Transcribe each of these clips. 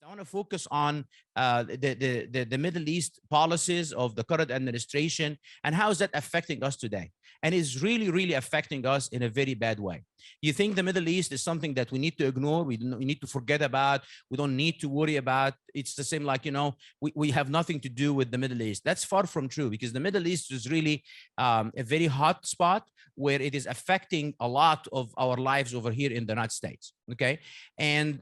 I want to focus on the Middle East policies of the current administration and how is that affecting us today. And is really, really affecting us in a very bad way. You think the Middle East is something that we need to ignore, we need to forget about, we don't need to worry about. It's the same like, we have nothing to do with the Middle East. That's far from true, because the Middle East is really a very hot spot where it is affecting a lot of our lives over here in the United States. Okay. And,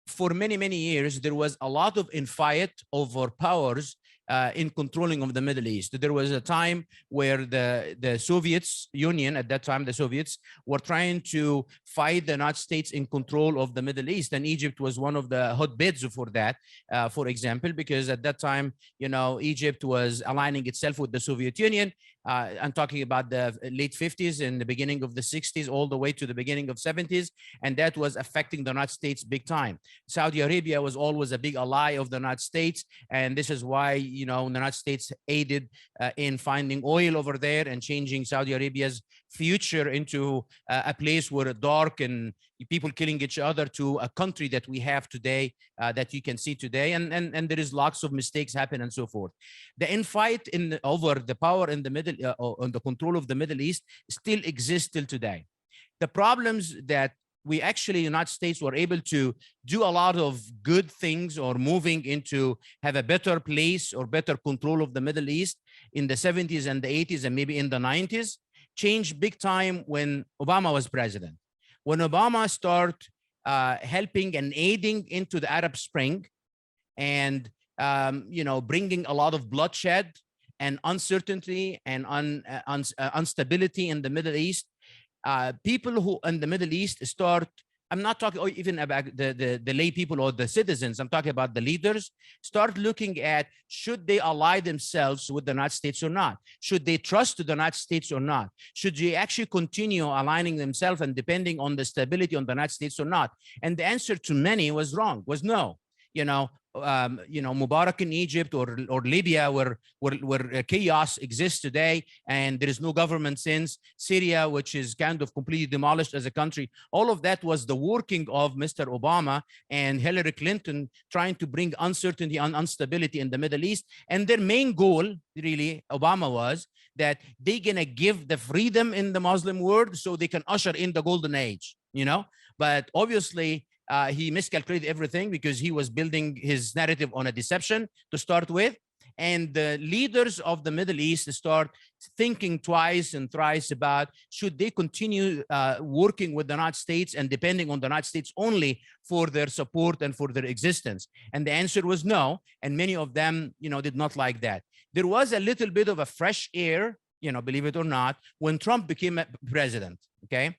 for many, many years, there was a lot of infight over powers in controlling of the Middle East. There was a time where the Soviets Union, at that time, the Soviets were trying to fight the United States in control of the Middle East. And Egypt was one of the hotbeds for that, for example, because at that time, Egypt was aligning itself with the Soviet Union. I'm talking about the late 50s and the beginning of the 60s, all the way to the beginning of 70s. And that was affecting the United States big time. Saudi Arabia was always a big ally of the United States. And this is why, the United States aided in finding oil over there and changing Saudi Arabia's future into a place where dark and people killing each other to a country that we have today, that you can see today. And there is lots of mistakes happen and so forth. The infight over the power in the middle, on the control of the Middle East still exists till today. The problems that we actually, United States, were able to do a lot of good things or moving into have a better place or better control of the Middle East in the 70s and the 80s and maybe in the 90s, changed big time when Obama was president. When Obama started helping and aiding into the Arab Spring and, bringing a lot of bloodshed and uncertainty and instability in the Middle East, people who in the Middle East start, I'm not talking even about the lay people or the citizens, I'm talking about the leaders, start looking at, should they ally themselves with the United States or not? Should they trust the United States or not? Should they actually continue aligning themselves and depending on the stability on the United States or not? And the answer to many was wrong, was no. Mubarak in Egypt or Libya, where chaos exists today, and there is no government since Syria, which is kind of completely demolished as a country. All of that was the working of Mr. Obama and Hillary Clinton trying to bring uncertainty and instability in the Middle East. And their main goal, really, Obama, was that they're gonna give the freedom in the Muslim world so they can usher in the golden age, But obviously, he miscalculated everything because he was building his narrative on a deception to start with. And the leaders of the Middle East start thinking twice and thrice about, should they continue working with the United States and depending on the United States only for their support and for their existence? And the answer was no. And many of them, did not like that. There was a little bit of a fresh air, believe it or not, when Trump became president. Okay,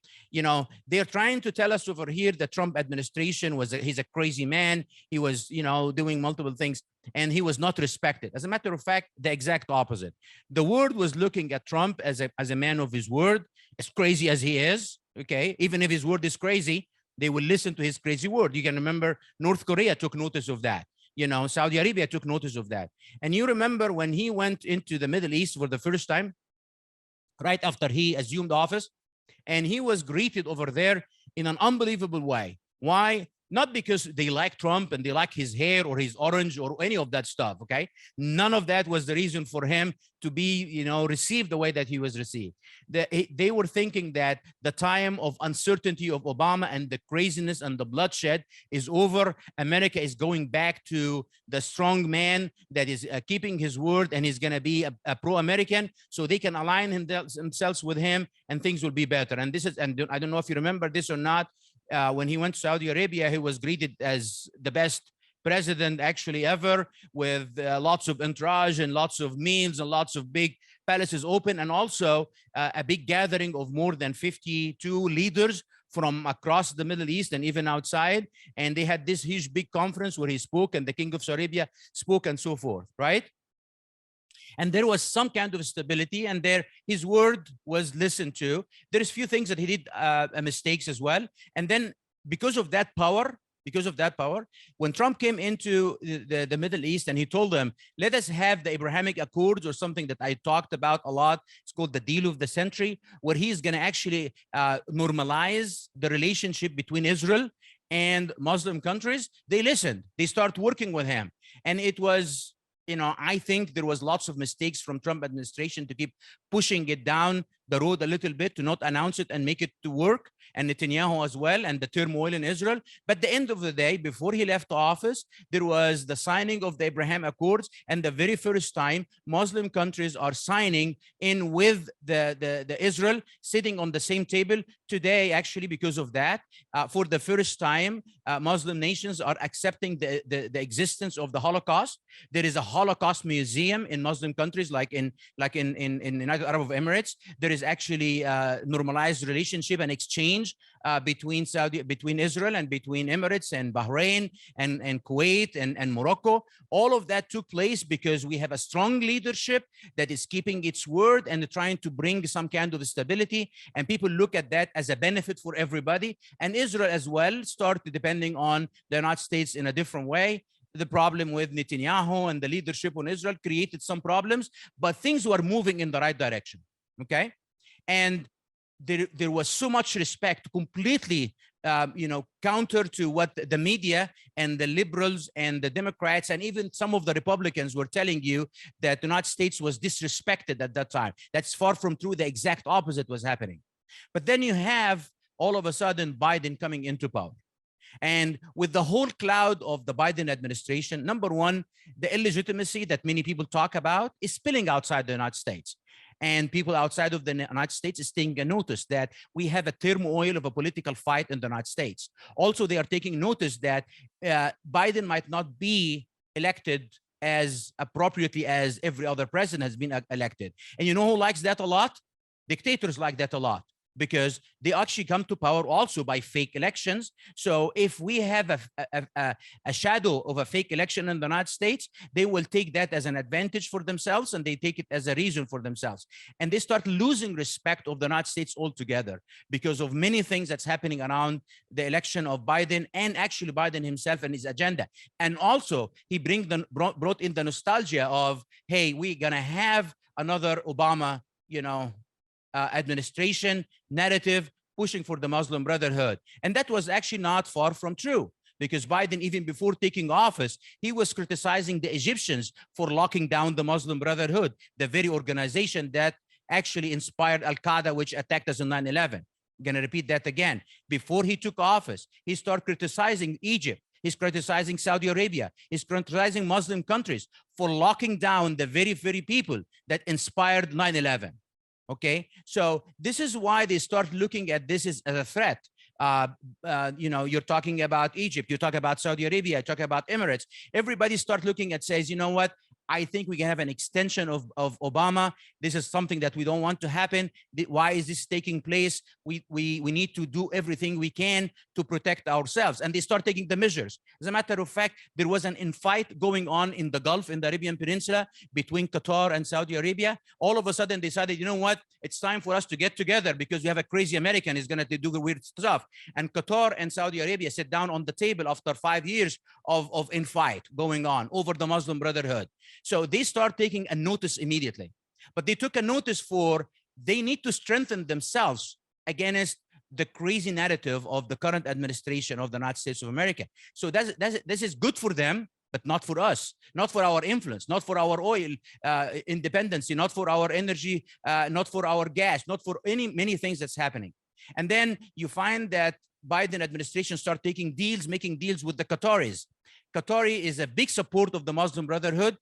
they're trying to tell us over here the Trump administration he's a crazy man. He was, doing multiple things and he was not respected. As a matter of fact, the exact opposite. The world was looking at Trump as a man of his word, as crazy as he is. Okay, even if his word is crazy, they will listen to his crazy word. You can remember North Korea took notice of that. Saudi Arabia took notice of that. And you remember when he went into the Middle East for the first time, right after he assumed office, and he was greeted over there in an unbelievable way. Why? Not because they like Trump and they like his hair or his orange or any of that stuff, okay? None of that was the reason for him to be, received the way that he was received. They were thinking that the time of uncertainty of Obama and the craziness and the bloodshed is over. America is going back to the strong man that is keeping his word, and he's gonna be a pro-American, so they can align themselves with him and things will be better. And I don't know if you remember this or not, when he went to Saudi Arabia, he was greeted as the best president actually ever, with lots of entourage and lots of meals and lots of big palaces open, and also a big gathering of more than 52 leaders from across the Middle East and even outside. And they had this huge big conference where he spoke and the King of Saudi Arabia spoke and so forth, right? And there was some kind of stability, and his word was listened to. There's few things that he did mistakes as well. And then because of that power, when Trump came into the Middle East and he told them, let us have the Abrahamic Accords, or something that I talked about a lot. It's called the deal of the century, where he's going to actually normalize the relationship between Israel and Muslim countries, they listened. They start working with him. And it was, I think there was lots of mistakes from Trump administration to keep pushing it down the road a little bit, to not announce it and make it to work, and Netanyahu as well, and the turmoil in Israel. But at the end of the day, before he left office, there was the signing of the Abraham Accords, and the very first time Muslim countries are signing in with the Israel, sitting on the same table. Today, actually, because of that, for the first time, Muslim nations are accepting the existence of the Holocaust. There is a Holocaust museum in Muslim countries, like in United Arab Emirates. There is actually normalized relationship and exchange between Israel and between Emirates and Bahrain and Kuwait and Morocco. All of that took place because we have a strong leadership that is keeping its word and trying to bring some kind of stability. And people look at that as a benefit for everybody. And Israel as well started depending on the United States in a different way. The problem with Netanyahu and the leadership on Israel created some problems, but things were moving in the right direction. Okay. And there was so much respect, completely counter to what the media and the liberals and the Democrats and even some of the Republicans were telling you, that the United States was disrespected at that time. That's far from true. The exact opposite was happening. But then you have all of a sudden Biden coming into power. And with the whole cloud of the Biden administration, number one, the illegitimacy that many people talk about is spilling outside the United States. And people outside of the United States is taking a notice that we have a turmoil of a political fight in the United States. Also, they are taking notice that Biden might not be elected as appropriately as every other president has been elected. And you know who likes that a lot? Dictators like that a lot, because they actually come to power also by fake elections. So if we have a shadow of a fake election in the United States, they will take that as an advantage for themselves, and they take it as a reason for themselves. And they start losing respect of the United States altogether because of many things that's happening around the election of Biden, and actually Biden himself and his agenda. And also he brought in the nostalgia of, hey, we're gonna have another Obama, administration narrative pushing for the Muslim Brotherhood. And that was actually not far from true, because Biden, even before taking office, he was criticizing the Egyptians for locking down the Muslim Brotherhood, the very organization that actually inspired Al-Qaeda, which attacked us on 9/11. I'm going to repeat that again. Before he took office, he started criticizing Egypt. He's criticizing Saudi Arabia. He's criticizing Muslim countries for locking down the very, very people that inspired 9/11. Okay, so this is why they start looking at this as a threat. You're talking about Egypt, you talk about Saudi Arabia, you talk about Emirates. Everybody start looking at, says, you know what? I think we can have an extension of Obama. This is something that we don't want to happen. Why is this taking place? We need to do everything we can to protect ourselves. And they start taking the measures. As a matter of fact, there was an infight going on in the Gulf, in the Arabian Peninsula, between Qatar and Saudi Arabia. All of a sudden they decided, you know what? It's time for us to get together because we have a crazy American who's going to do weird stuff. And Qatar and Saudi Arabia sit down on the table after 5 years of infight going on over the Muslim Brotherhood. So they start taking a notice immediately. But they took a notice they need to strengthen themselves against the crazy narrative of the current administration of the United States of America. So this is good for them, but not for us, not for our influence, not for our oil independency, not for our energy, not for our gas, not for many things that's happening. And then you find that Biden administration start making deals with the Qataris. Qatari is a big support of the Muslim Brotherhood,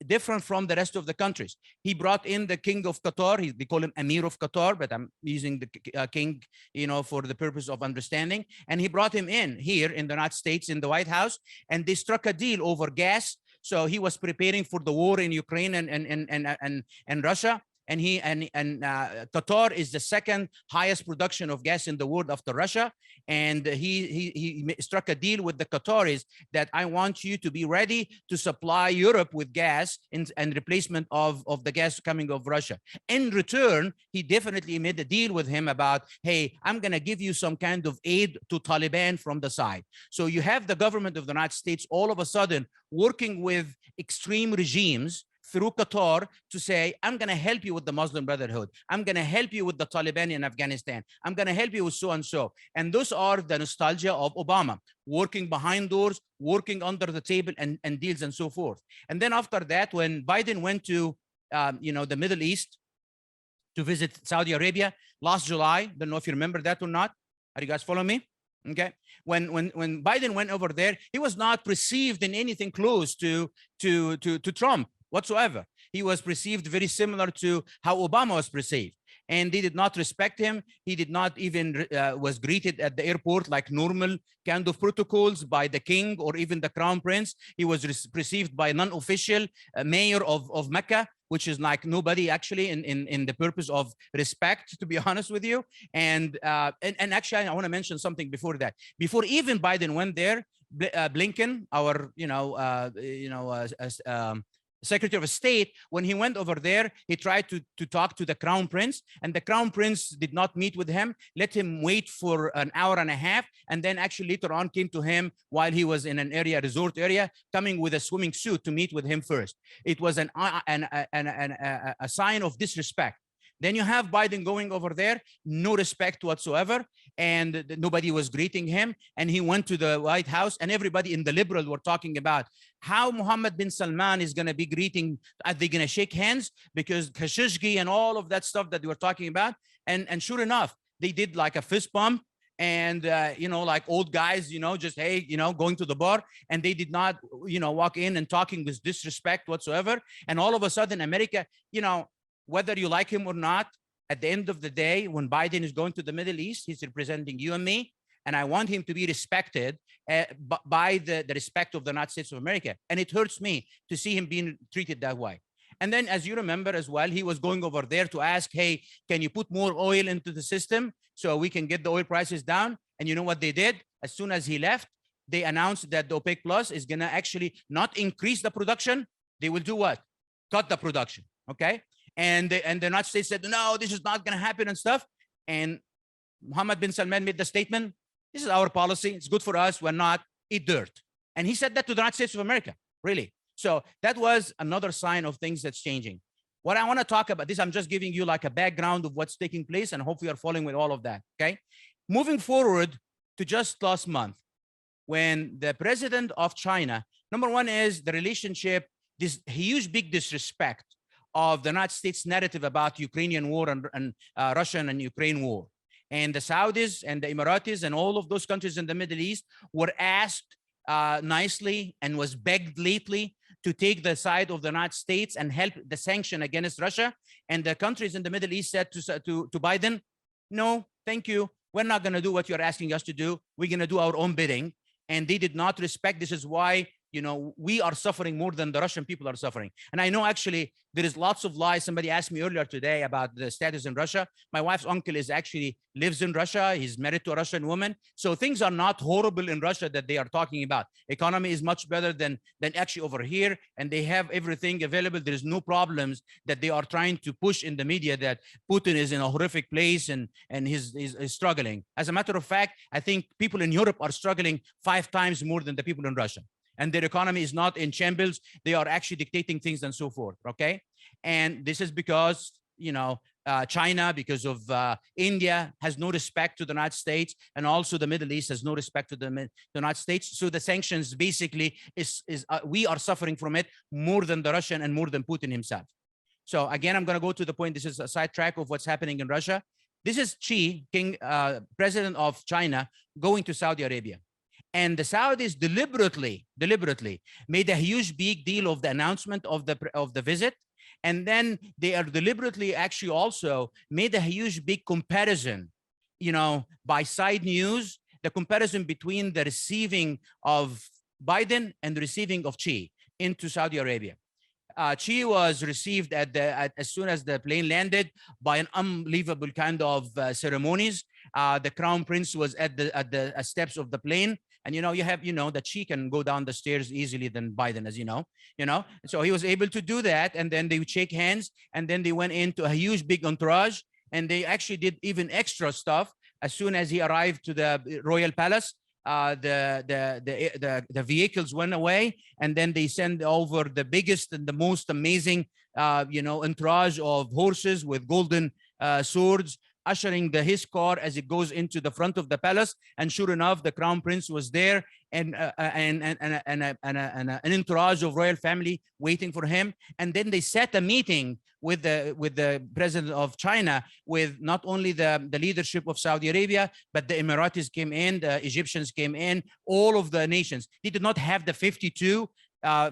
different from the rest of the countries. He brought in the king of Qatar. They call him Emir of Qatar, but I'm using the king, for the purpose of understanding. And he brought him in here in the United States, in the White House, and they struck a deal over gas. So he was preparing for the war in Ukraine and Russia. And Qatar is the second highest production of gas in the world after Russia. And he struck a deal with the Qataris that I want you to be ready to supply Europe with gas and replacement of the gas coming of Russia. In return, he definitely made a deal with him about, hey, I'm going to give you some kind of aid to Taliban from the side. So you have the government of the United States all of a sudden working with extreme regimes through Qatar to say, I'm going to help you with the Muslim Brotherhood. I'm going to help you with the Taliban in Afghanistan. I'm going to help you with so and so. And those are the nostalgia of Obama, working behind doors, working under the table and deals and so forth. And then after that, when Biden went to, the Middle East to visit Saudi Arabia last July, don't know if you remember that or not. Are you guys following me? Okay. When Biden went over there, he was not perceived in anything close to Trump whatsoever. He was perceived very similar to how Obama was perceived. And they did not respect him. He did not even was greeted at the airport like normal kind of protocols by the king or even the crown prince. He was perceived by non-official mayor of Mecca, which is like nobody actually in the purpose of respect, to be honest with you. And actually, I want to mention something before that. Before even Biden went there, Blinken, our Secretary of State, when he went over there, he tried to talk to the crown prince, and the crown prince did not meet with him, let him wait for an hour and a half, and then actually later on came to him while he was in an resort area, coming with a swimming suit to meet with him first. It was a sign of disrespect. Then you have Biden going over there, no respect whatsoever, and nobody was greeting him. And he went to the White House, and everybody in the liberal were talking about how Mohammed bin Salman is going to be greeting. Are they going to shake hands? Because Khashoggi and all of that stuff that they were talking about. And sure enough, they did like a fist bump. And, like old guys, just, hey, going to the bar, and they did not, walk in and talking with disrespect whatsoever. And all of a sudden, America, whether you like him or not, at the end of the day, when Biden is going to the Middle East, he's representing you and me. And I want him to be respected by the respect of the United States of America. And it hurts me to see him being treated that way. And then, as you remember as well, he was going over there to ask, hey, can you put more oil into the system so we can get the oil prices down? And you know what they did? As soon as he left, they announced that the OPEC Plus is going to actually not increase the production. They will do what? Cut the production. Okay. And the United States said, no, this is not going to happen and stuff. And Mohammed bin Salman made the statement, this is our policy. It's good for us. We're not eat dirt. And he said that to the United States of America, really. So that was another sign of things that's changing. What I want to talk about this, I'm just giving you like a background of what's taking place, and hopefully you're following with all of that, okay? Moving forward to just last month, when the president of China, number one is the relationship, this huge, big disrespect of the United States narrative about Ukrainian war and Russian and Ukraine war. And the Saudis and the Emiratis and all of those countries in the Middle East were asked nicely and was begged lately to take the side of the United States and help the sanction against Russia. And the countries in the Middle East said to Biden, no, thank you. We're not going to do what you're asking us to do. We're going to do our own bidding. And they did not respect. This is why we are suffering more than the Russian people are suffering. And I know actually there is lots of lies. Somebody asked me earlier today about the status in Russia. My wife's uncle lives in Russia. He's married to a Russian woman. So things are not horrible in Russia that they are talking about. Economy is much better than actually over here. And they have everything available. There is no problems that they are trying to push in the media that Putin is in a horrific place and he's struggling. As a matter of fact, I think people in Europe are struggling 5 times more than the people in Russia. And their economy is not in shambles. They are actually dictating things and so forth, okay? And this is because, China, because of India has no respect to the United States, and also the Middle East has no respect to the United States. So the sanctions basically we are suffering from it more than the Russian and more than Putin himself. So again, I'm gonna go to the point. This is a sidetrack of what's happening in Russia. This is Xi, president of China, going to Saudi Arabia. And the Saudis deliberately made a huge big deal of the announcement of the visit. And then they are deliberately actually also made a huge big comparison, by side news, the comparison between the receiving of Biden and the receiving of Xi into Saudi Arabia. Xi was received as soon as the plane landed by an unbelievable kind of ceremonies. The crown prince was at the steps of the plane. And you have that Xi can go down the stairs easily than Biden, as you know. So he was able to do that, and then they would shake hands, and then they went into a huge big entourage, and they actually did even extra stuff as soon as he arrived to the royal palace. the vehicles went away, and then they sent over the biggest and the most amazing entourage of horses with golden swords, ushering his car as it goes into the front of the palace. And sure enough, the crown prince was there, and an entourage of royal family waiting for him. And then they set a meeting with the president of China, with not only the leadership of Saudi Arabia, but the Emiratis came in, the Egyptians came in, all of the nations. They did not have the 52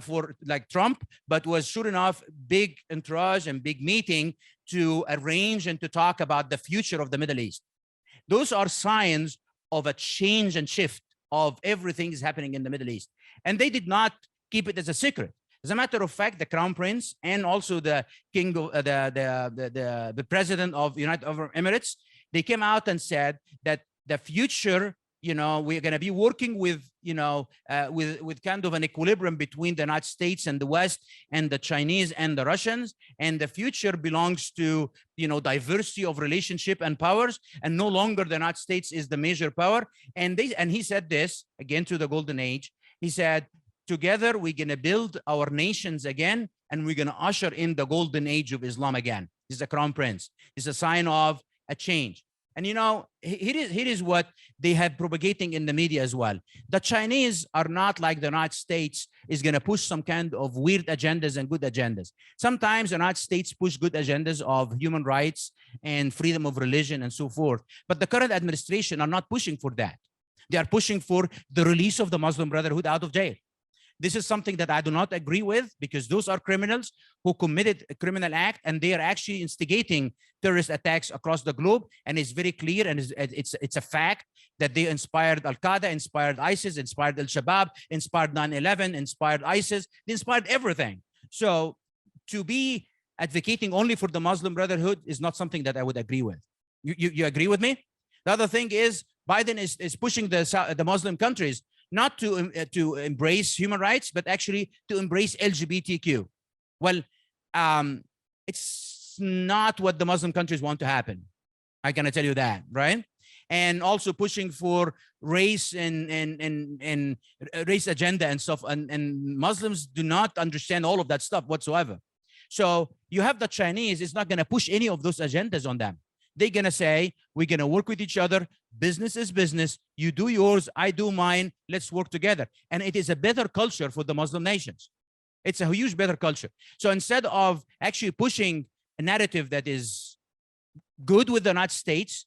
for like Trump, but was sure enough big entourage and big meeting to arrange and to talk about the future of the Middle East. Those are signs of a change and shift of everything is happening in the Middle East. And they did not keep it as a secret. As a matter of fact, the crown prince and also the king of the president of United Arab Emirates, they came out and said that the future, we're going to be working with, with kind of an equilibrium between the United States and the West and the Chinese and the Russians. And the future belongs to, diversity of relationship and powers. And no longer the United States is the major power. And he said this again to the golden age. He said, together, we're going to build our nations again, and we're going to usher in the golden age of Islam again. This is a crown prince. It's a sign of a change. And here is what they have propagating in the media as well. The Chinese are not like the United States is going to push some kind of weird agendas and good agendas. Sometimes the United States push good agendas of human rights and freedom of religion and so forth. But the current administration are not pushing for that. They are pushing for the release of the Muslim Brotherhood out of jail. This is something that I do not agree with, because those are criminals who committed a criminal act, and they are actually instigating terrorist attacks across the globe. And it's very clear, and it's a fact that they inspired Al-Qaeda, inspired ISIS, inspired Al-Shabaab, inspired 9/11, inspired ISIS. They inspired everything. So to be advocating only for the Muslim Brotherhood is not something that I would agree with. You agree with me? The other thing is Biden is pushing the Muslim countries not to embrace human rights, but actually to embrace LGBTQ. Well, it's not what the Muslim countries want to happen. I can tell you that, right? And also pushing for race and race agenda and stuff. And Muslims do not understand all of that stuff whatsoever. So you have the Chinese is not going to push any of those agendas on them. They're going to say, we're going to work with each other. Business is business. You do yours, I do mine. Let's work together. And it is a better culture for the Muslim nations. It's a huge better culture. So instead of actually pushing a narrative that is good with the United States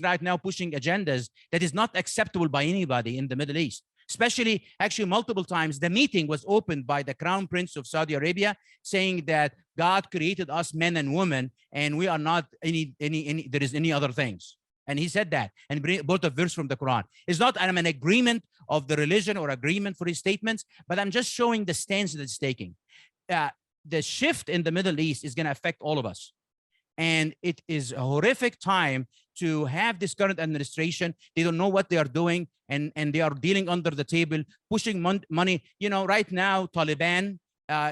right now pushing agendas that is not acceptable by anybody in the Middle East. Especially, actually, multiple times, the meeting was opened by the Crown Prince of Saudi Arabia, saying that God created us men and women, and we are not there is any other things. And he said that, and brought a verse from the Quran. It's not I'm an agreement of the religion or agreement for his statements, but I'm just showing the stance that it's taking. The shift in the Middle East is going to affect all of us. And it is a horrific time to have this current administration. They don't know what they are doing, and they are dealing under the table, pushing money. Right now, Taliban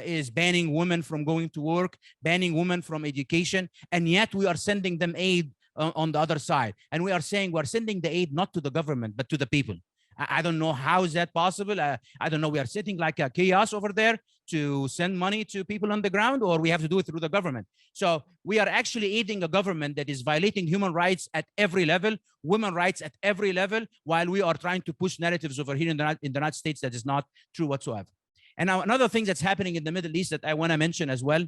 is banning women from going to work, banning women from education, and yet we are sending them aid on the other side. And we are saying we're sending the aid not to the government, but to the people. I don't know how is that possible. I don't know. We are sitting like a chaos over there to send money to people on the ground, or we have to do it through the government. So we are actually aiding a government that is violating human rights at every level, women rights at every level, while we are trying to push narratives over here in the United States that is not true whatsoever. And now another thing that's happening in the Middle East that I want to mention as well,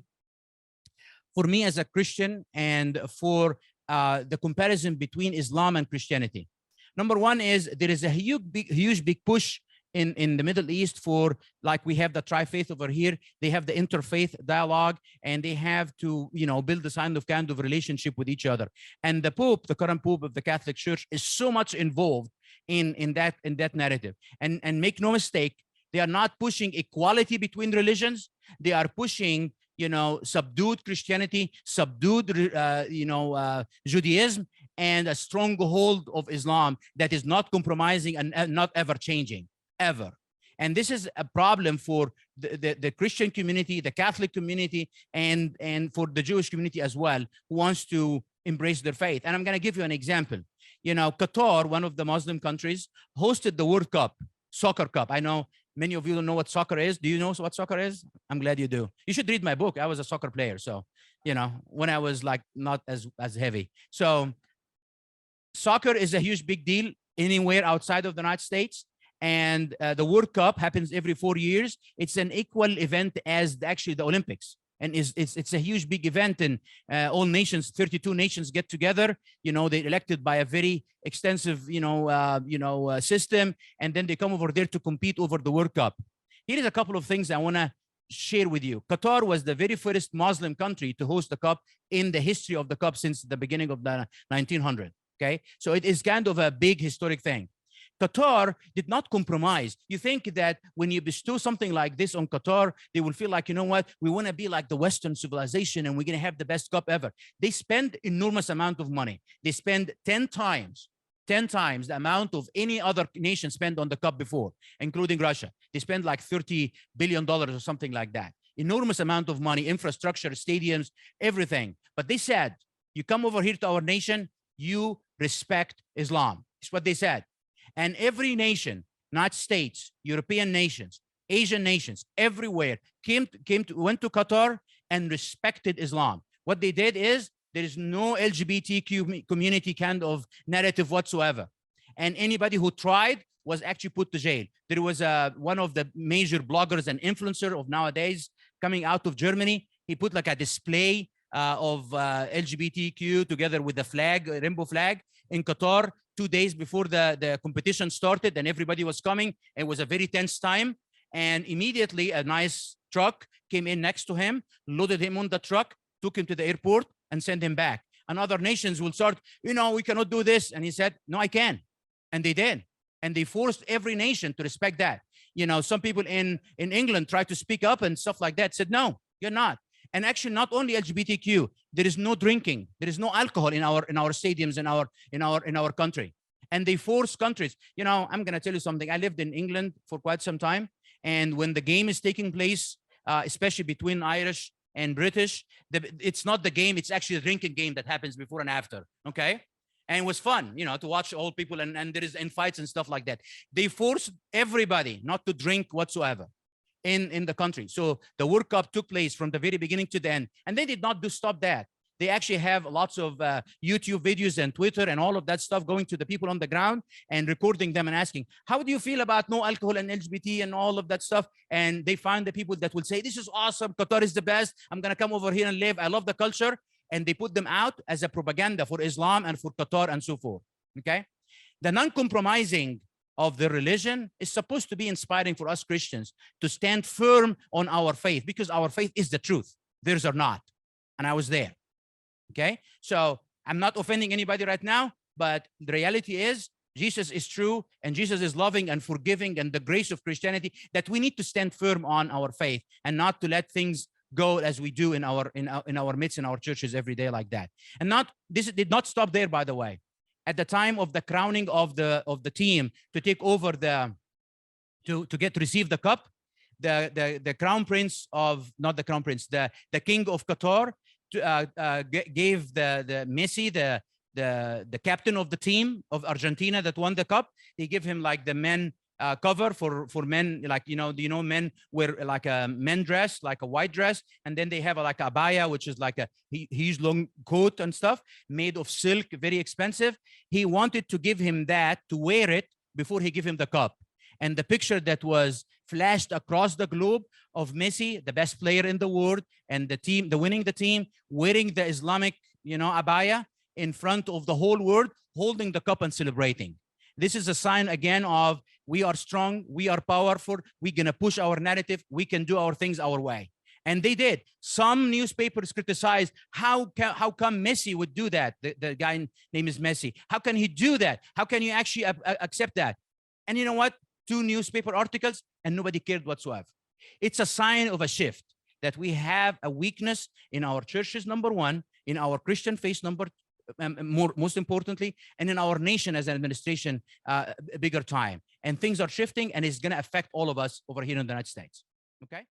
for me as a Christian, and for the comparison between Islam and Christianity. Number one is there is a huge big push in the Middle East for, like, we have the tri-faith over here, they have the interfaith dialogue, and they have to, build this kind of relationship with each other. And the Pope, the current Pope of the Catholic Church, is so much involved in that narrative. And make no mistake, they are not pushing equality between religions. They are pushing, subdued Christianity, subdued, Judaism, and a stronghold of Islam that is not compromising and not ever changing, ever. And this is a problem for the Christian community, the Catholic community, and for the Jewish community as well, who wants to embrace their faith. And I'm going to give you an example. you know, Qatar, one of the Muslim countries, hosted the World Cup, Soccer Cup. I know many of you don't know what soccer is. Do you know what soccer is? I'm glad you do. You should read my book. I was a soccer player. So, you know, when I was like not as heavy. So soccer is a huge big deal anywhere outside of the United States. And the World Cup happens every 4 years. It's an equal event as actually the Olympics. And it's a huge big event, and all nations, 32 nations get together. You know, they're elected by a very extensive, system, and then they come over there to compete over the World Cup. Here is a couple of things I want to share with you. Qatar was the very first Muslim country to host the Cup in the history of the Cup since the beginning of the 1900s. Okay, so it is kind of a big historic thing. Qatar did not compromise. You think that when you bestow something like this on Qatar, they will feel like, you know what, we want to be like the Western civilization and we're going to have the best cup ever. They spend enormous amount of money. They spend 10 times the amount of any other nation spent on the cup before, including Russia. They spend like $30 billion or something like that. Enormous amount of money, infrastructure, stadiums, everything. But they said, you come over here to our nation, you respect Islam. It's what they said. And every nation, United States, European nations, Asian nations, everywhere went to Qatar and respected Islam. What they did is there is no LGBTQ community kind of narrative whatsoever. And anybody who tried was actually put to jail. There was one of the major bloggers and influencer of nowadays coming out of Germany. He put like a display of LGBTQ together with the flag, rainbow flag in Qatar 2 days before the competition started, and everybody was coming. It was a very tense time. And immediately a nice truck came in next to him, loaded him on the truck, took him to the airport and sent him back. And other nations will start, you know, we cannot do this. And he said, no, I can. And they did. And they forced every nation to respect that. You know, some people in England tried to speak up and stuff like that, said, no, you're not. And actually, not only LGBTQ, there is no drinking, there is no alcohol in our stadiums, in our country. And they force countries. You know, I'm gonna tell you something. I lived in England for quite some time, and when the game is taking place, especially between Irish and British, it's not the game; it's actually a drinking game that happens before and after. Okay, and it was fun, you know, to watch old people and there is fights and stuff like that. They forced everybody not to drink whatsoever in the country. So the World Cup took place from the very beginning to the end, and they did not stop that. They actually have lots of YouTube videos and Twitter and all of that stuff going to the people on the ground and recording them and asking, how do you feel about no alcohol and LGBT and all of that stuff? And they find the people that will say, this is awesome, Qatar is the best, I'm gonna come over here and live, I love the culture. And they put them out as a propaganda for Islam and for Qatar and so forth, okay? The non-compromising of the religion is supposed to be inspiring for us Christians to stand firm on our faith, because our faith is the truth. Theirs are not. And I was there. Okay. So I'm not offending anybody right now, but the reality is Jesus is true and Jesus is loving and forgiving, and the grace of Christianity, that we need to stand firm on our faith and not to let things go as we do in our midst, in our churches every day like that. And this did not stop there, by the way. At the time of the crowning of the team to take over to receive the cup, the crown prince of, not the crown prince, the king of Qatar gave the Messi, the captain of the team of Argentina that won the cup. They give him like the men cover for men, like, you know, men wear like a men dress, like a white dress, and then they have like a abaya, which is like a huge long coat and stuff made of silk, very expensive. He wanted to give him that to wear it before he give him the cup. And the picture that was flashed across the globe of Messi, the best player in the world, and the team, winning the team, wearing the Islamic, you know, abaya in front of the whole world, holding the cup and celebrating. This is a sign again of we are strong, we are powerful, we're gonna push our narrative, we can do our things our way. And they did. Some newspapers criticized how come Messi would do that. The guy name is Messi. How can he do that? How can you actually accept that? And you know what? 2 newspaper articles and nobody cared whatsoever. It's a sign of a shift, that we have a weakness in our churches, number one, in our Christian faith, most importantly, and in our nation as an administration, a bigger time. And things are shifting, and it's going to affect all of us over here in the United States. Okay.